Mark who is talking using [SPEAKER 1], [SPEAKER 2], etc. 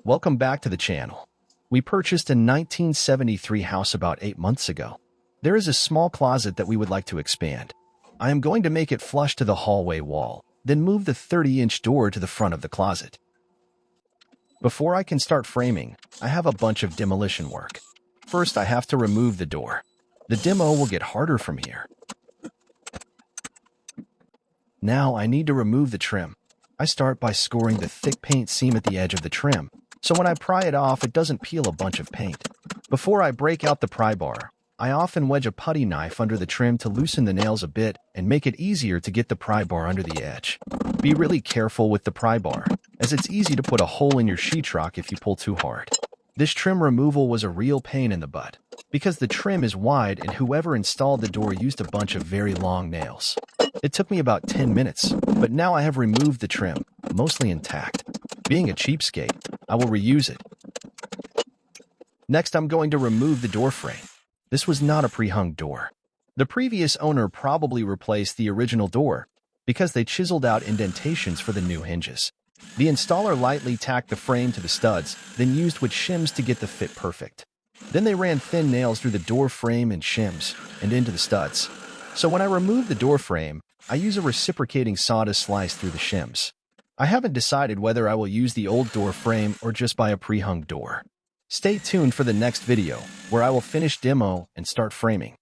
[SPEAKER 1] Welcome back to the channel. We purchased a 1973 house about 8 months ago. There is a small closet that we would like to expand. I am going to make it flush to the hallway wall, then move the 30-inch door to the front of the closet. Before I can start framing, I have a bunch of demolition work. First, I have to remove the door. The demo will get harder from here. Now I need to remove the trim. I start by scoring the thick paint seam at the edge of the trim, so when I pry it off, it doesn't peel a bunch of paint. Before I break out the pry bar, I often wedge a putty knife under the trim to loosen the nails a bit and make it easier to get the pry bar under the edge. Be really careful with the pry bar, as it's easy to put a hole in your sheetrock if you pull too hard. This trim removal was a real pain in the butt, because the trim is wide and whoever installed the door used a bunch of very long nails. It took me about 10 minutes, but now I have removed the trim, mostly intact. Being a cheapskate, I will reuse it. Next, I'm going to remove the door frame. This was not a pre-hung door. The previous owner probably replaced the original door because they chiseled out indentations for the new hinges. The installer lightly tacked the frame to the studs, then used wood shims to get the fit perfect. Then they ran thin nails through the door frame and shims and into the studs. So when I remove the door frame, I use a reciprocating saw to slice through the shims. I haven't decided whether I will use the old door frame or just buy a pre-hung door. Stay tuned for the next video, where I will finish demo and start framing.